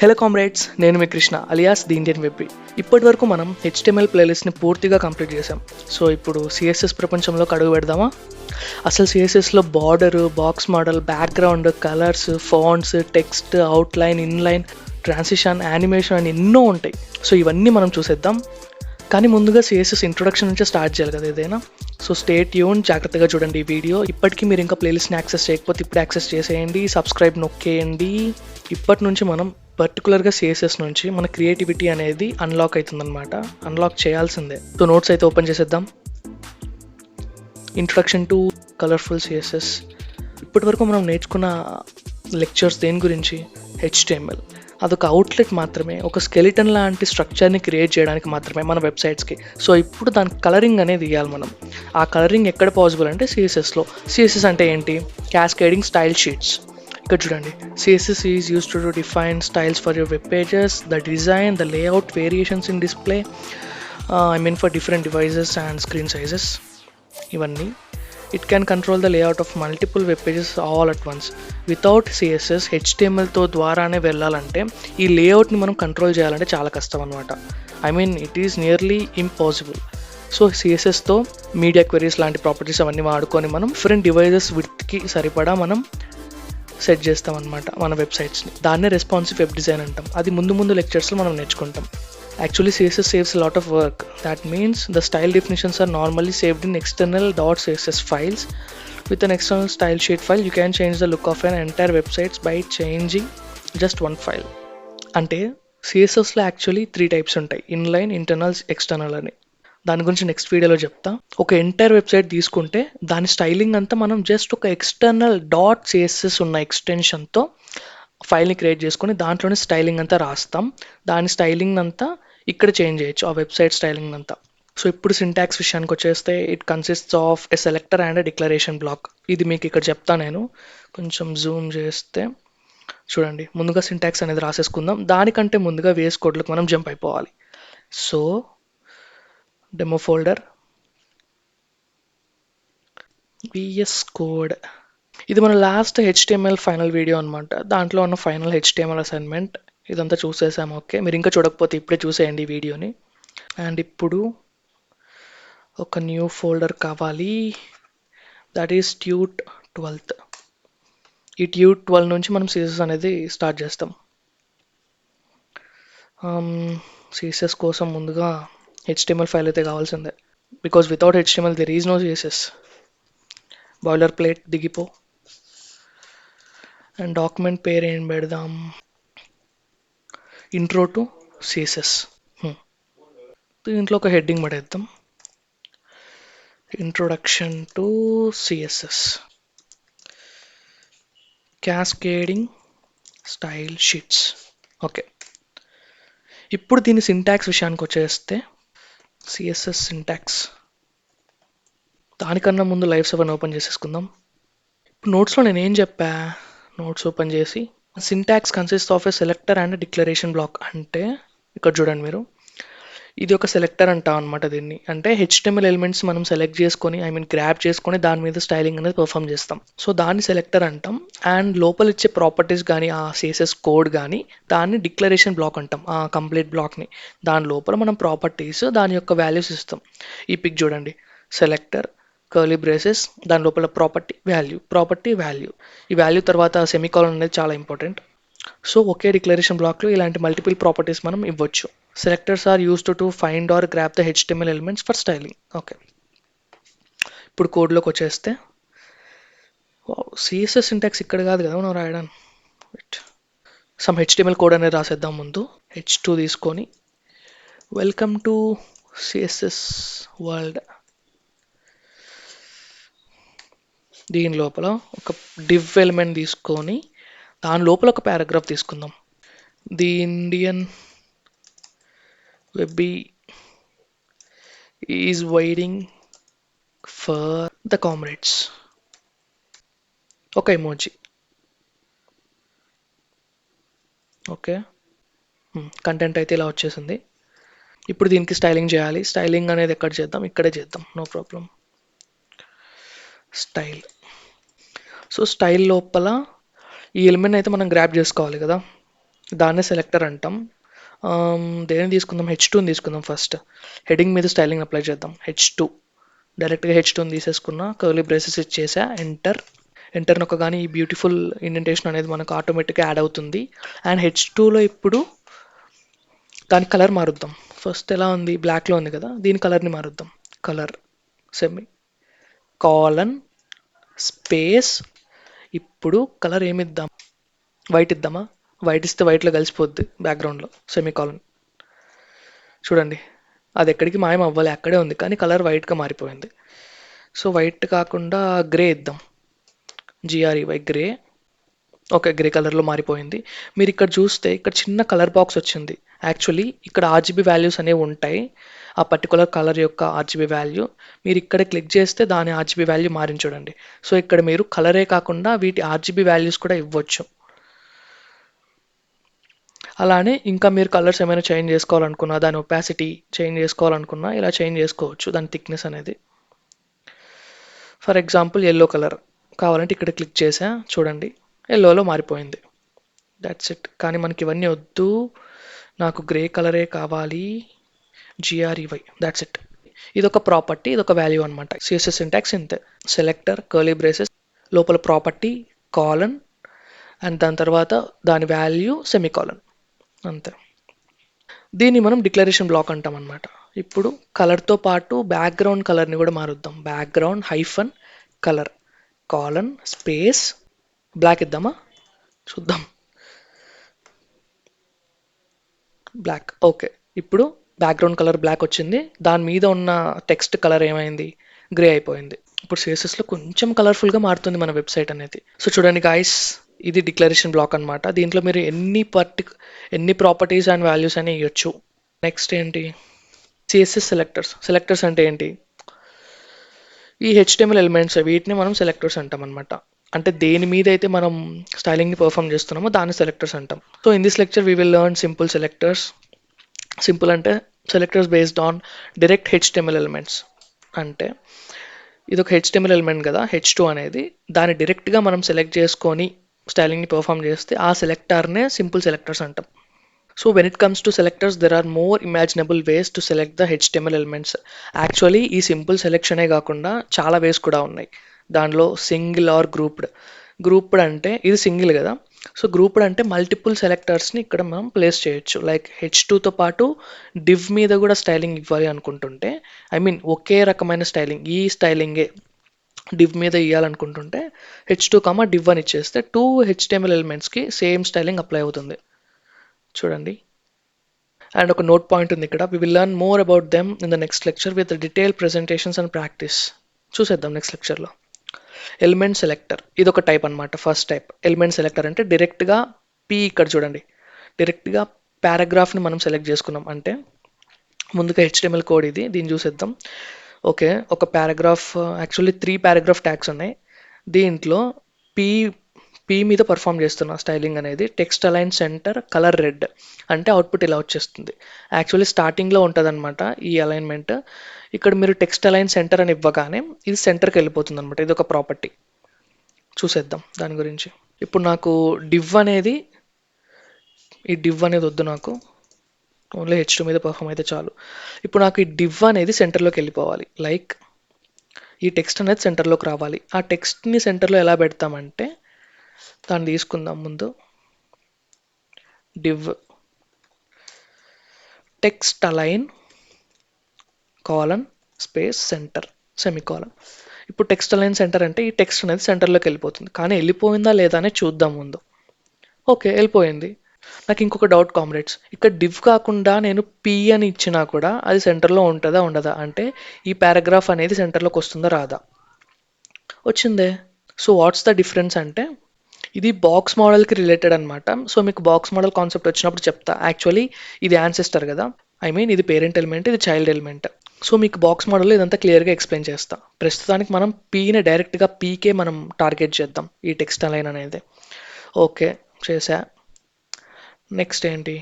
Hello comrades, నేను మీ Krishna alias the Indian web. ఇప్పటి వరకు మనం హెచ్టిఎంఎల్ ప్లేలిస్ట్ని పూర్తిగా కంప్లీట్ చేసాం. సో ఇప్పుడు సిఎస్ఎస్ ప్రపంచంలోకి అడుగు పెడదామా? అసలు సిఎస్ఎస్లో border, box model, background, colours, fonts, text, outline, inline, transition, animation అని ఎన్నో ఉంటాయి. సో ఇవన్నీ మనం చూసేద్దాం. కానీ ముందుగా సిఎస్ఎస్ ఇంట్రొడక్షన్ నుంచే స్టార్ట్ చేయాలి కదా ఏదైనా. సో స్టే ట్యూన్, జాగ్రత్తగా చూడండి ఈ వీడియో. ఇప్పటికీ మీరు ఇంకా ప్లేలిస్ట్ని యాక్సెస్ చేయకపోతే ఇప్పుడు యాక్సెస్ చేసేయండి, సబ్స్క్రైబ్ నొక్కేయండి. ఇప్పటి నుంచి మనం పర్టికులర్గా సిఎస్ఎస్ నుంచి మన క్రియేటివిటీ అనేది అన్లాక్ అవుతుందన్నమాట. అన్లాక్ చేయాల్సిందే. సో నోట్స్ అయితే ఓపెన్ చేసేద్దాం. Introduction to colourful CSS. ఇప్పటి వరకు మనం నేర్చుకున్న లెక్చర్స్ దేని గురించి? హెచ్టిఎంఎల్. అదొక అవుట్లెట్ మాత్రమే, ఒక స్కెలిటన్ లాంటి స్ట్రక్చర్ని క్రియేట్ చేయడానికి మాత్రమే మన వెబ్సైట్స్కి. సో ఇప్పుడు దాని కలరింగ్ అనేది ఇవ్వాలి మనం. ఆ కలరింగ్ ఎక్కడ పాసిబుల్ అంటే సిఎస్ఎస్లో. సిఎస్ఎస్ అంటే ఏంటి? Cascading style sheets. ఇక్కడ చూడండి, CSS is used to define styles for your web pages, the design, the layout, variations in display, for different devices and screen sizes. ఇవన్నీ it can control the layout of multiple web pages all at once. Without CSS హెచ్టిఎంఎల్తో ద్వారానే వెళ్ళాలంటే ఈ లేఅవుట్ని మనం control చేయాలంటే చాలా కష్టం అనమాట. It is nearly impossible. So సిఎస్ఎస్తో మీడియా క్వెరీస్ లాంటి ప్రాపర్టీస్ అవన్నీ వాడుకొని మనం డిఫరెంట్ డివైజెస్ విడ్త్కి సరిపడా మనం సెట్ చేస్తాం అనమాట మన వెబ్సైట్స్ని. దాన్నే రెస్పాన్సివ్ వెబ్ డిజైన్ అంటాం. అది ముందు లెక్చర్స్లో మనం నేర్చుకుంటాం. Actually, CSS saves a lot of work. That means the style definitions are normally saved in external .css files. With an external style sheet file, you can change the look of an entire website by changing just one file. అంటే సిఎస్ఎస్లో actually 3 types ఉంటాయి: inline, internal, external అని. దాని గురించి next వీడియోలో చెప్తా. ఒక entire website తీసుకుంటే దాని స్టైలింగ్ అంతా మనం జస్ట్ ఒక ఎక్స్టర్నల్ .css ఉన్న ఎక్స్టెన్షన్తో ఫైల్ని క్రియేట్ చేసుకొని దాంట్లోనే స్టైలింగ్ అంతా రాస్తాం. దాని స్టైలింగ్ అంతా ఇక్కడ చేంజ్ చేయొచ్చు, ఆ వెబ్సైట్ స్టైలింగ్ అంతా. సో ఇప్పుడు సింటాక్స్ విషయానికి వచ్చేస్తే it consists of a selector and a declaration block. ఇది మీకు ఇక్కడ చెప్తా. నేను కొంచెం జూమ్ చేస్తే చూడండి, ముందుగా సింటాక్స్ అనేది రాసేసుకుందాం. దానికంటే ముందుగా వేస్ కోడ్లకు మనం జంప్ అయిపోవాలి. So demo folder, VS code. ఇది మన లాస్ట్ హెచ్టిఎంఎల్ ఫైనల్ వీడియో అనమాట. దాంట్లో ఉన్న ఫైనల్ హెచ్టిఎంఎల్ అసైన్మెంట్. ఇదంతా చూసేసాము. ఓకే, మీరు ఇంకా చూడకపోతే ఇప్పుడే చూసేయండి ఈ వీడియోని. అండ్ ఇప్పుడు ఒక న్యూ ఫోల్డర్ కావాలి, దట్ ఈస్ ట్యూట్ 12. ఈ ట్యూట్ 12 నుంచి మనం సిఎస్ఎస్ అనేది స్టార్ట్ చేస్తాం. సిఎస్ఎస్ కోసం ముందుగా హెచ్టిఎంఎల్ ఫైల్ అయితే కావాల్సిందే. Because without HTML there is no CSS. Boilerplate దిగిపో. అండ్ డాక్యుమెంట్ పేరు ఏం పెడదాం? Intro to CSS. దీంట్లో ఒక హెడ్డింగ్ పడేద్దాం, introduction to CSS, cascading style sheets. Okay, ఇప్పుడు దీని సింటాక్స్ విషయానికి వచ్చేస్తే సిఎస్ఎస్ సింటాక్స్. దానికన్నా ముందు లైవ్ 7 ఓపెన్ చేసేసుకుందాం. ఇప్పుడు నోట్స్లో నేను ఏం చెప్పా? నోట్స్ ఓపెన్ చేసి syntax consist of a selector and declaration block. అంటే ఇక్కడ చూడండి మీరు, ఇది ఒక సెలెక్టర్ అంటాం అనమాట దీన్ని. అంటే హెచ్టిఎంఎల్ ఎలిమెంట్స్ మనం సెలెక్ట్ చేసుకొని గ్రాప్ చేసుకొని దాని మీద స్టైలింగ్ అనేది పర్ఫామ్ చేస్తాం. సో దాన్ని సెలెక్టర్ అంటాం. అండ్ లోపల ఇచ్చే ప్రాపర్టీస్ కానీ ఆ సిఎస్ఎస్ కోడ్ కానీ దాన్ని డిక్లరేషన్ బ్లాక్ అంటాం, ఆ కంప్లీట్ బ్లాక్ని. దాని లోపల మనం ప్రాపర్టీస్, దాని యొక్క వాల్యూస్ ఇస్తాం. ఈ పిక్ చూడండి, సెలెక్టర్, కర్లీ బ్రేసెస్, దాని లోపల ప్రాపర్టీ వాల్యూ. ఈ వాల్యూ తర్వాత సెమీకాలన్ అనేది చాలా ఇంపార్టెంట్. సో ఒకే డిక్లరేషన్ బ్లాక్లో ఇలాంటి మల్టిపుల్ ప్రాపర్టీస్ మనం ఇవ్వచ్చు. Selectors are used to find or grab the HTML elements for styling. Okay, ఇప్పుడు కోడ్లోకి వచ్చేస్తే సిఎస్ఎస్ సింటాక్స్ ఇక్కడ కాదు కదా మనం రాయడానికి. సమ్ హెచ్టిఎంఎల్ కోడ్ అనేది రాసేద్దాం. ముందు H2 తీసుకొని వెల్కమ్ టు సిఎస్ఎస్ వరల్డ్. దీని లోపల ఒక డివ్ ఎలిమెంట్ తీసుకొని దాని లోపల ఒక పారాగ్రాఫ్ తీసుకుందాం. The Indian web is waiting for the comrades. ఒక ఎమోజీ. ఓకే, కంటెంట్ అయితే ఇలా వచ్చేసింది. ఇప్పుడు దీనికి స్టైలింగ్ చేయాలి. స్టైలింగ్ అనేది ఎక్కడ చేద్దాం? ఇక్కడే చేద్దాం, no problem. Style. So style లోపల ఈ ఎలిమెంట్ అయితే మనం గ్రాప్ చేసుకోవాలి కదా. దాన్నే సెలెక్టర్ అంటాం. దేని తీసుకుందాం, H2ని తీసుకుందాం. ఫస్ట్ హెడింగ్ మీద స్టైలింగ్ అప్లై చేద్దాం. H2 డైరెక్ట్గా H2ని తీసేసుకున్నా, కర్లీ బ్రేసెస్ ఇచ్చేసా, ఎంటర్ నొక్కగానే ఈ బ్యూటిఫుల్ ఇండెంటేషన్ అనేది మనకు ఆటోమేటిక్గా యాడ్ అవుతుంది. అండ్ H2లో ఇప్పుడు దాని కలర్ మారుద్దాం. ఫస్ట్ ఎలా ఉంది, బ్లాక్లో ఉంది కదా, దీని కలర్ని మారుద్దాం. కలర్ సెమీ కాలన్ స్పేస్, ఇప్పుడు కలర్ ఏమిద్దాం, వైట్ ఇద్దామా? వైట్ ఇస్తే వైట్లో కలిసిపోద్ది బ్యాక్గ్రౌండ్లో. సెమీ కాలన్ చూడండి, అది ఎక్కడికి మాయం అవ్వాలి, అక్కడే ఉంది, కానీ కలర్ వైట్గా మారిపోయింది. సో వైట్ కాకుండా గ్రే ఇద్దాం, GREY గ్రే. ఓకే, గ్రే కలర్లో మారిపోయింది. మీరు ఇక్కడ చూస్తే ఇక్కడ చిన్న కలర్ బాక్స్ వచ్చింది. యాక్చువల్లీ ఇక్కడ RGB వాల్యూస్ అనేవి ఉంటాయి, ఆ పర్టికులర్ కలర్ యొక్క RGB వాల్యూ. మీరు ఇక్కడ క్లిక్ చేస్తే దాని RGB వాల్యూ మారింది చూడండి. సో ఇక్కడ మీరు కలరే కాకుండా వీటి RGB వాల్యూస్ కూడా ఇవ్వచ్చు. అలానే ఇంకా మీరు కలర్స్ ఏమైనా చేంజ్ చేసుకోవాలనుకున్నా, దాని ఒపాసిటీ చేంజ్ చేసుకోవాలనుకున్నా ఇలా చేంజ్ చేసుకోవచ్చు, దాని థిక్నెస్ అనేది. ఫర్ ఎగ్జాంపుల్ ఎల్లో కలర్ కావాలంటే ఇక్కడ క్లిక్ చేసా, చూడండి ఎల్లోలో మారిపోయింది. That's it. కానీ మనకి ఇవన్నీ వద్దు, నాకు గ్రే కలరే కావాలి, GREY. That's it. ఇదొక ప్రాపర్టీ, ఇదొక వాల్యూ అనమాట. CSS సింటాక్స్ ఇంతే. సెలెక్టర్, కర్లీ బ్రేసెస్, లోపల ప్రాపర్టీ, కాలన్, అండ్ దాని తర్వాత దాని వాల్యూ సెమీకాలన్, అంతే. దీన్ని మనం డిక్లరేషన్ బ్లాక్ అంటాం అనమాట. ఇప్పుడు కలర్తో పాటు బ్యాక్గ్రౌండ్ కలర్ని కూడా మారుద్దాం. Background hyphen colour colon space black ఇద్దామా? చూద్దాం. బ్లాక్. ఓకే, ఇప్పుడు బ్యాక్గ్రౌండ్ కలర్ బ్లాక్ వచ్చింది, దాని మీద ఉన్న టెక్స్ట్ కలర్ ఏమైంది, గ్రే అయిపోయింది. ఇప్పుడు CSSలో కొంచెం కలర్ఫుల్గా మారుతుంది మన వెబ్సైట్ అనేది. సో చూడండి గాయస్, ఇది డిక్లరేషన్ బ్లాక్ అనమాట. దీంట్లో మీరు ఎన్ని ప్రాపర్టీస్ అండ్ వాల్యూస్ అని ఇవ్వచ్చు. నెక్స్ట్ ఏంటి, CSS సెలెక్టర్స్ అంటే ఏంటి, ఈ HTML ఎలిమెంట్స్ వీటిని మనం సెలెక్టర్స్ అంటాం అనమాట. అంటే దేని మీద అయితే మనం స్టైలింగ్ని పర్ఫామ్ చేస్తున్నామో దాన్ని సెలెక్టర్స్ అంటాం. So in this lecture we will learn simple selectors. Simple అంటే selectors based on direct HTML elements. అంటే ఇది ఒక HTML ఎలిమెంట్ కదా, H2 అనేది, దాన్ని డైరెక్ట్గా మనం సెలెక్ట్ చేసుకొని స్టైలింగ్ని పర్ఫామ్ చేస్తే ఆ సెలెక్టర్నే సింపుల్ సెలెక్టర్స్ అంటాం. So when it comes to selectors, there are more imaginable ways to select the HTML elements. Actually ఈ సింపుల్ సెలెక్షనే కాకుండా చాలా వేస్ కూడా ఉన్నాయి. దానిలో సింగిల్ ఆర్ గ్రూప్డ్ అంటే ఇది సింగిల్ కదా, సో గ్రూప్డ్ అంటే మల్టిపుల్ సెలెక్టర్స్ని ఇక్కడ మనం ప్లేస్ చేయొచ్చు. లైక్ H2తో పాటు డివ్ మీద కూడా స్టైలింగ్ ఇవ్వాలి అనుకుంటుంటే, ఐ మీన్ ఒకే రకమైన స్టైలింగ్, ఈ స్టైలింగే డివ్ మీద ఇవ్వాలనుకుంటుంటే H2, div అని ఇచ్చేస్తే 2 HTML ఎలిమెంట్స్కి సేమ్ స్టైలింగ్ అప్లై అవుతుంది. చూడండి. అండ్ ఒక నోట్ పాయింట్ ఉంది ఇక్కడ. We will learn more about them in the next lecture with detail presentations and practice. చూసేద్దాం నెక్స్ట్ లెక్చర్లో. ఎలిమెంట్ సెలెక్టర్ ఇది ఒక టైప్ అనమాట. ఫస్ట్ టైప్ ఎలిమెంట్ సెలెక్టర్ అంటే డైరెక్ట్గా ఇక్కడ చూడండి, డైరెక్ట్గా పారాగ్రాఫ్ని మనం సెలెక్ట్ చేసుకున్నాం. అంటే ముందుగా HTML కోడ్ ఇది, దీన్ని చూసేద్దాం. ఓకే, ఒక పారాగ్రాఫ్, యాక్చువల్లీ 3 పారాగ్రాఫ్ ట్యాగ్స్ ఉన్నాయి. దీంట్లో పీ మీద పర్ఫామ్ చేస్తున్న స్టైలింగ్ అనేది text align centre colour red అంటే అవుట్పుట్ ఇలా వచ్చేస్తుంది. యాక్చువల్లీ స్టార్టింగ్లో ఉంటుంది అనమాట ఈ అలైన్మెంట్. ఇక్కడ మీరు టెక్స్ట్ అలైన్ సెంటర్ అని ఇవ్వగానే ఇది సెంటర్కి వెళ్ళిపోతుంది అనమాట. ఇది ఒక ప్రాపర్టీ. చూసేద్దాం దాని గురించి. ఇప్పుడు నాకు డివ్ అనేది వద్దు, నాకు ఓన్లీ H2 మీద పర్ఫామ్ అయితే చాలు. ఇప్పుడు నాకు ఈ డివ్ అనేది సెంటర్లోకి వెళ్ళిపోవాలి. లైక్ ఈ టెక్స్ట్ అనేది సెంటర్లోకి రావాలి. ఆ టెక్స్ట్ని సెంటర్లో ఎలా పెడతామంటే దాన్ని తీసుకుందాం. ముందు div text align colon space centre semicolon. ఇప్పుడు టెక్స్ట్ అలైన్ సెంటర్ అంటే ఈ టెక్స్ట్ అనేది సెంటర్లోకి వెళ్ళిపోతుంది. కానీ వెళ్ళిపోయిందా లేదా అనేది చూద్దాం ముందు. ఓకే, వెళ్ళిపోయింది. నాకు ఇంకొక డౌట్ కామ్రేడ్స్, ఇక్కడ డివ్ కాకుండా నేను P అని ఇచ్చినా కూడా అది సెంటర్లో ఉంటుందా ఉండదా, అంటే ఈ పారాగ్రాఫ్ అనేది సెంటర్లోకి వస్తుందా రాదా? వచ్చిందే. సో వాట్స్ ద డిఫరెన్స్ అంటే ఇది బాక్స్ మోడల్కి రిలేటెడ్ అనమాట. సో మీకు బాక్స్ మోడల్ కాన్సెప్ట్ వచ్చినప్పుడు చెప్తా. యాక్చువల్లీ ఇది యాన్సెస్టర్ కదా, ఐ మీన్ ఇది పేరెంట్ ఎలిమెంట్, ఇది చైల్డ్ ఎలిమెంట్. సో మీకు బాక్స్ మోడల్లో ఇదంతా క్లియర్గా ఎక్స్ప్లెయిన్ చేస్తా. ప్రస్తుతానికి మనం Pని డైరెక్ట్గా Pకే మనం టార్గెట్ చేద్దాం, ఈ టెక్స్ట్ అలైన్ అనేది. ఓకే చేసా. నెక్స్ట్ ఏంటి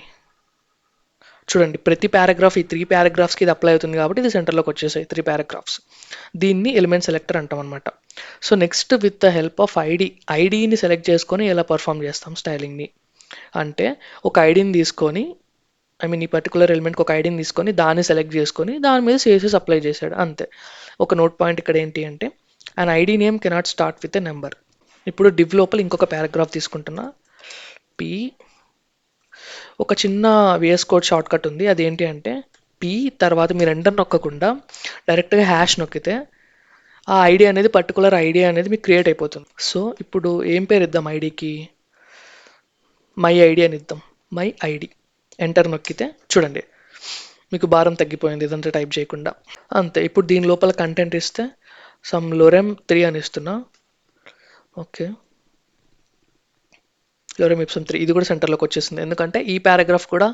చూడండి, ప్రతి పారాగ్రాఫ్ ఈ 3 పారాగ్రాఫ్స్కి ఇది అప్లై అవుతుంది కాబట్టి ఇది సెంటర్లోకి వచ్చేసాయి 3 పారాగ్రాఫ్స్. దీన్ని ఎలిమెంట్ సెలెక్టర్ అంటాం అనమాట. So next with the help of ఐడిని సెలెక్ట్ చేసుకొని ఎలా పర్ఫామ్ చేస్తాం స్టైలింగ్ని. అంటే ఒక ఐడిని తీసుకొని, ఐ మీన్ ఈ పర్టికులర్ ఎలిమెంట్కి ఒక ఐడిని తీసుకొని దాన్ని సెలెక్ట్ చేసుకొని దాని మీద సిఎస్ఎస్ అప్లై చేశాడు అంతే. ఒక నోట్ పాయింట్ ఇక్కడ ఏంటి అంటే an ID name cannot start with a number. ఇప్పుడు డివ్ లోపల ఇంకొక పారాగ్రాఫ్ తీసుకుంటున్నా. పి ఒక చిన్న విఎస్ కోడ్ షార్ట్ కట్ ఉంది. అదేంటి అంటే పి తర్వాత మీరు ఎంటర్ నొక్కకుండా డైరెక్ట్గా హ్యాష్ నొక్కితే ఆ ఐడి అనేది పర్టికులర్ ఐడి అనేది మీకు క్రియేట్ అయిపోతుంది. సో ఇప్పుడు ఏం పేరు ఇద్దాం ఐడికి? మై ఐడి అని ఇద్దాం. మై ఐడి ఎంటర్ నొక్కితే చూడండి మీకు భారం తగ్గిపోయింది ఇదంతా టైప్ చేయకుండా. అంతే. ఇప్పుడు దీని లోపల కంటెంట్ ఇస్తే సమ్ లోరెమ్ 3 అని ఇస్తున్నా. ఓకే, లోరెమ్ ఇప్సమ్ 3 ఇది కూడా సెంటర్లోకి వచ్చేసింది, ఎందుకంటే ఈ పారాగ్రాఫ్ కూడా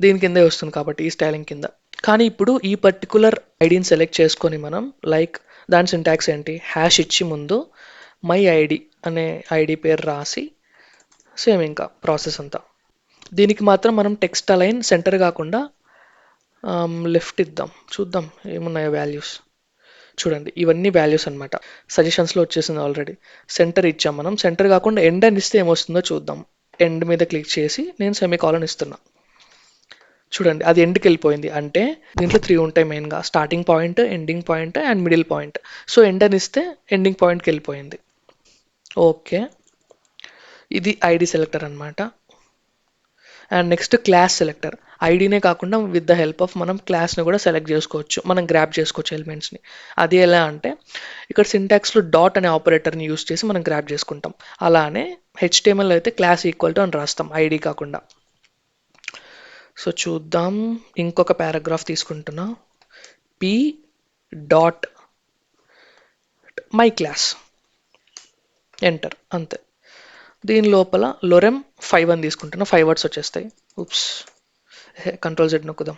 దీని కిందే వస్తుంది కాబట్టి ఈ స్టైలింగ్ కింద. కానీ ఇప్పుడు ఈ పర్టికులర్ ఐడిని సెలెక్ట్ చేసుకొని మనం లైక్ దాని సింటాక్స్ ఏంటి, హ్యాష్ ఇచ్చి ముందు మై ఐడి అనే ఐడి పేరు రాసి సేమ్ ఇంకా ప్రాసెస్ అంతా. దీనికి మాత్రం మనం టెక్స్ట్ అలైన్ సెంటర్ కాకుండా లెఫ్ట్ ఇద్దాం. చూద్దాం ఏమున్నాయో వాల్యూస్. చూడండి ఇవన్నీ వాల్యూస్ అనమాట. సజెషన్స్లో వచ్చేసింది ఆల్రెడీ. సెంటర్ ఇచ్చాం మనం. సెంటర్ కాకుండా ఎండ్ అని ఇస్తే ఏమొస్తుందో చూద్దాం. ఎండ్ మీద క్లిక్ చేసి నేను సెమీకాలన్ ఇస్తున్నా. చూడండి అది ఎండ్కి వెళ్ళిపోయింది. అంటే దీంట్లో 3 ఉంటాయి మెయిన్గా, starting point, ending point and middle point. So end అని ఇస్తే ఎండింగ్ పాయింట్కి వెళ్ళిపోయింది. ఓకే, ఇది ఐడి సెలెక్టర్ అనమాట. And next class selector. ఐడినే కాకుండా విత్ ద హెల్ప్ ఆఫ్ మనం క్లాస్ని కూడా సెలెక్ట్ చేసుకోవచ్చు, మనం గ్రాప్ చేసుకోవచ్చు ఎలిమెంట్స్ని. అది ఎలా అంటే ఇక్కడ సింటాక్స్లో డాట్ అనే ఆపరేటర్ని యూస్ చేసి మనం గ్రాప్ చేసుకుంటాం. అలానే హెచ్టిఎంఎల్ అయితే క్లాస్ ఈక్వల్ టు అని రాస్తాం ఐడి కాకుండా. సో చూద్దాం, ఇంకొక పారాగ్రాఫ్ తీసుకుంటున్నా. P dot my class enter అంతే. దీని లోపల లోరెమ్ 5 అని తీసుకుంటున్నా. 5 వర్డ్స్ వచ్చేస్తాయి. ఉప్స్, కంట్రోల్ జెడ్ నొక్కుదాం.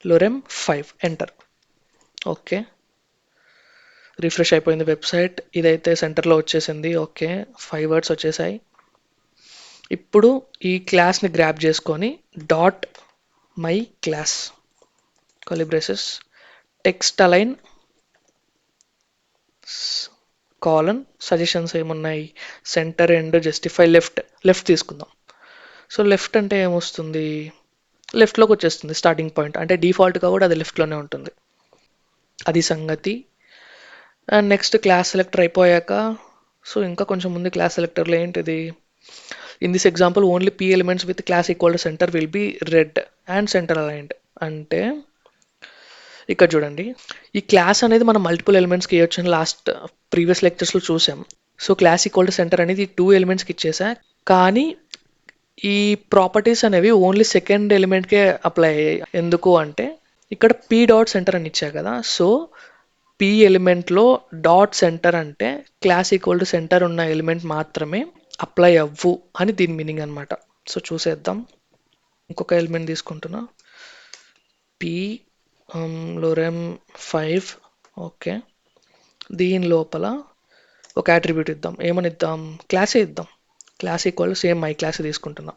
Lorem 5 enter. ఓకే, రిఫ్రెష్ అయిపోయింది వెబ్సైట్. ఇదైతే సెంటర్లో వచ్చేసింది. ఓకే, 5 వర్డ్స్ వచ్చేసాయి. ఇప్పుడు ఈ క్లాస్ని గ్రాప్ చేసుకొని dot my class curly braces text align colon suggestions ఏమున్నాయి, సెంటర్ ఎండ్ జస్టిఫై లెఫ్ట్ తీసుకుందాం. సో లెఫ్ట్ అంటే ఏమొస్తుంది, లెఫ్ట్లోకి వచ్చేస్తుంది స్టార్టింగ్ పాయింట్. అంటే డిఫాల్ట్గా కూడా అది లెఫ్ట్లోనే ఉంటుంది. అది సంగతి. అండ్ నెక్స్ట్ క్లాస్ సెలెక్టర్ అయిపోయాక సో ఇంకా కొంచెం ముందు క్లాస్ సెలెక్టర్లో ఏంటిది, in this example only P elements with class equal to centre will be red and centre aligned. అంటే ఇక్కడ చూడండి ఈ క్లాస్ అనేది మనం మల్టిపుల్ ఎలిమెంట్స్కి ఇవ్వచ్చు అని లాస్ట్ ప్రీవియస్ లెక్చర్స్లో చూసాం. So class equal to centre అనేది 2 ఎలిమెంట్స్కి ఇచ్చేసా. కానీ ఈ ప్రాపర్టీస్ అనేవి ఓన్లీ సెకండ్ ఎలిమెంట్కే అప్లై అయ్యాయి. ఎందుకు అంటే ఇక్కడ పీ డాట్ సెంటర్ అని ఇచ్చా కదా. సో పీ ఎలిమెంట్లో డాట్ సెంటర్ అంటే క్లాస్ ఈక్వల్ టు సెంటర్ ఉన్న ఎలిమెంట్ మాత్రమే అప్లై అవ్వు అని దీని మీనింగ్ అనమాట. సో చూసేద్దాం. ఇంకొక ఎలిమెంట్ తీసుకుంటున్నా. పీ లోరెమ్ 5. ఓకే, దీని లోపల ఒక అట్రిబ్యూట్ ఇద్దాం. ఏమని ఇద్దాం, క్లాసే ఇద్దాం. Class equal same my class తీసుకుంటున్నా.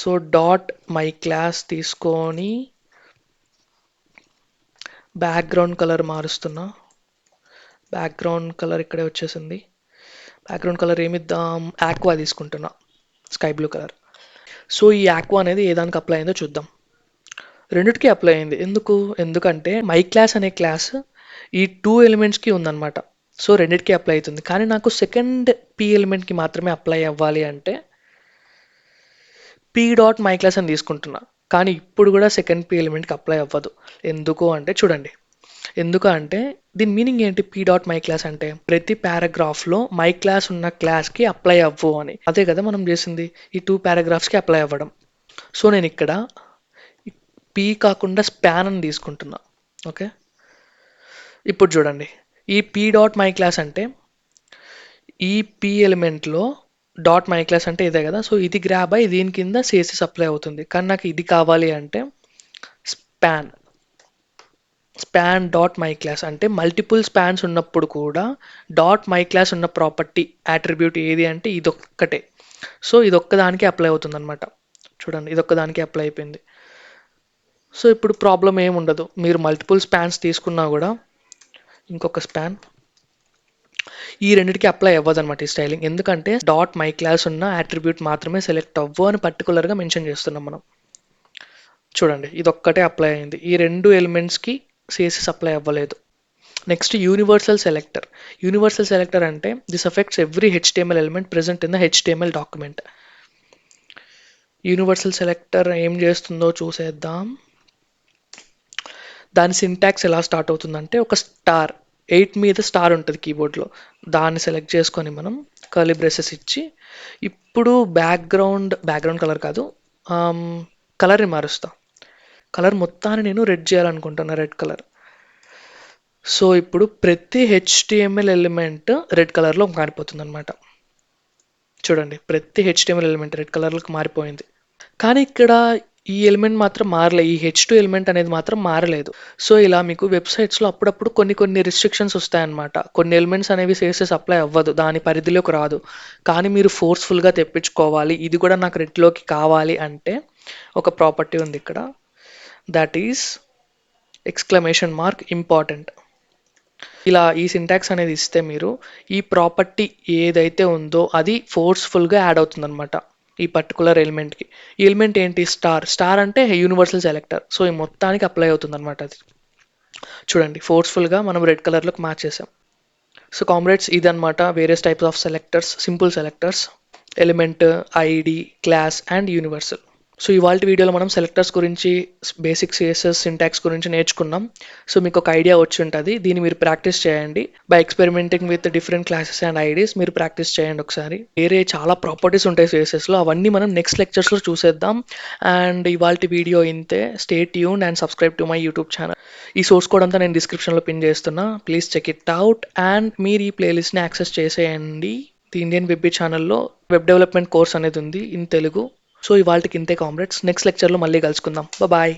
సో డాట్ మై క్లాస్ తీసుకొని బ్యాక్గ్రౌండ్ కలర్ మారుస్తున్నా. బ్యాక్గ్రౌండ్ కలర్ ఇక్కడే వచ్చేసింది. బ్యాక్గ్రౌండ్ కలర్ ఏమిద్దాం, ఆక్వా తీసుకుంటున్నా, స్కై బ్లూ కలర్. సో ఈ ఆక్వా అనేది ఏ దానికి అప్లై అయిందో చూద్దాం. రెండిటికి అప్లై అయింది. ఎందుకంటే మై క్లాస్ అనే క్లాస్ ఈ 2 ఎలిమెంట్స్కి ఉందన్నమాట. సో రెండిటికి అప్లై అవుతుంది. కానీ నాకు సెకండ్ పీ ఎలిమెంట్కి మాత్రమే అప్లై అవ్వాలి అంటే పీ డాట్ మై క్లాస్ అని తీసుకుంటున్నా. కానీ ఇప్పుడు కూడా సెకండ్ పీ ఎలిమెంట్కి అప్లై అవ్వదు. ఎందుకు అంటే చూడండి, ఎందుకంటే దీని మీనింగ్ ఏంటి, పీ డాట్ మై క్లాస్ అంటే ప్రతి పారాగ్రాఫ్లో మై క్లాస్ ఉన్న క్లాస్కి అప్లై అవ్వు అని. అదే కదా మనం చేసింది, ఈ 2 పారాగ్రాఫ్స్కి అప్లై అవ్వడం. సో నేను ఇక్కడ పీ కాకుండా స్పాన్ అని తీసుకుంటున్నా. ఓకే, ఇప్పుడు చూడండి ఈ పీ డాట్ మై క్లాస్ అంటే ఈ పీ ఎలిమెంట్లో డాట్ మై క్లాస్ అంటే ఇదే కదా. సో ఇది గ్రాబ్ అయ్యి దీని కింద సిఎస్ఎస్ అప్లై అవుతుంది. కానీ నాకు ఇది కావాలి అంటే స్పాన్ డాట్ మై క్లాస్ అంటే మల్టిపుల్ స్పాన్స్ ఉన్నప్పుడు కూడా డాట్ మై క్లాస్ ఉన్న ప్రాపర్టీ అట్రిబ్యూట్ ఏది అంటే ఇదొక్కటే. సో ఇదొక్కదానికి అప్లై అవుతుంది అనమాట. చూడండి ఇదొక్కదానికి అప్లై అయిపోయింది. సో ఇప్పుడు ప్రాబ్లం ఏమి ఉండదు. మీరు మల్టిపుల్ స్పాన్స్ తీసుకున్నా కూడా ఇంకొక స్పాన్ ఈ రెండిటికి అప్లై అవ్వదు అనమాట ఈ స్టైలింగ్. ఎందుకంటే డాట్ మై క్లాస్ ఉన్న అట్రిబ్యూట్ మాత్రమే సెలెక్ట్ అవ్వు అని పర్టికులర్గా మెన్షన్ చేస్తున్నాం మనం. చూడండి ఇది ఒక్కటే అప్లై అయింది, ఈ రెండు ఎలిమెంట్స్కి సిఎస్ఎస్ అప్లై అవ్వలేదు. Next universal selector. Universal selector అంటే this affects every HTML element present in the HTML document. Universal selector ఏం చేస్తుందో చూసేద్దాం. దాని సింటాక్స్ ఎలా స్టార్ట్ అవుతుందంటే ఒక స్టార్ 8 మీద స్టార్ ఉంటుంది కీబోర్డ్లో, దాన్ని సెలెక్ట్ చేసుకొని మనం కర్లీ బ్రేసెస్ ఇచ్చి ఇప్పుడు బ్యాక్గ్రౌండ్ కలర్ కాదు, కలర్ని మారుస్తా. కలర్ మొత్తాన్ని నేను రెడ్ చేయాలనుకుంటున్నా, రెడ్ కలర్. సో ఇప్పుడు ప్రతి హెచ్టిఎంఎల్ ఎలిమెంట్ రెడ్ కలర్లో మారిపోతుంది అనమాట. చూడండి ప్రతి హెచ్టిఎంఎల్ ఎలిమెంట్ రెడ్ కలర్లోకి మారిపోయింది. కానీ ఇక్కడ ఈ ఎలిమెంట్ మాత్రం మారలేదు, ఈ H2 ఎలిమెంట్ అనేది మాత్రం మారలేదు. సో ఇలా మీకు వెబ్సైట్స్లో అప్పుడప్పుడు కొన్ని రిస్ట్రిక్షన్స్ వస్తాయన్నమాట. కొన్ని ఎలిమెంట్స్ అనేవి CSS అప్లై అవ్వదు, దాని పరిధిలోకి రాదు. కానీ మీరు ఫోర్స్ఫుల్గా తెప్పించుకోవాలి, ఇది కూడా నాకు రెడ్లోకి కావాలి అంటే ఒక ప్రాపర్టీ ఉంది ఇక్కడ, దట్ ఈస్ !! ఇలా ఈ సింటాక్స్ అనేది ఇస్తే మీరు ఈ ప్రాపర్టీ ఏదైతే ఉందో అది ఫోర్స్ఫుల్గా యాడ్ అవుతుంది అనమాట ఈ పర్టికులర్ ఎలిమెంట్కి. ఈ ఎలిమెంట్ ఏంటి? స్టార్ అంటే యూనివర్సల్ సెలెక్టర్. సో ఈ మొత్తానికి అప్లై అవుతుంది అనమాట అది. చూడండి ఫోర్స్ఫుల్గా మనం రెడ్ కలర్లోకి మార్చేసాం. సో కామ్రేడ్స్ ఇదన్నమాట various types of selectors, simple selectors, element, ID, class and universal. So ఇవాళ వీడియోలో మనం సెలెక్టర్స్ గురించి, బేసిక్ సిఎస్ఎస్ సింటాక్స్ గురించి నేర్చుకున్నాం. సో మీకు ఒక ఐడియా వచ్చి ఉంటుంది, దీన్ని మీరు ప్రాక్టీస్ చేయండి. By experimenting with different classes and IDs మీరు ప్రాక్టీస్ చేయండి ఒకసారి. వేరే చాలా ప్రాపర్టీస్ ఉంటాయి సిఎస్ఎస్లో, అవన్నీ మనం నెక్స్ట్ లెక్చర్స్లో చూసేద్దాం. అండ్ ఇవాళ వీడియో ఇంతే. Stay tuned and subscribe to my YouTube channel. ఈ సోర్స్ కోడ్ అంతా నేను డిస్క్రిప్షన్లో పిన్ చేస్తున్నా, please check it out. And మీరు ఈ ప్లేలిస్ట్ని యాక్సెస్ చేసేయండి. ది ఇండియన్ వెబ్బీ ఛానల్లో వెబ్ డెవలప్మెంట్ కోర్స్ అనేది ఉంది ఇన్ తెలుగు. సో ఇవాళకి ఇంతే కామ్రేడ్స్, నెక్స్ట్ లెక్చర్లో మళ్ళీ కలుసుకుందాం. బాయ్.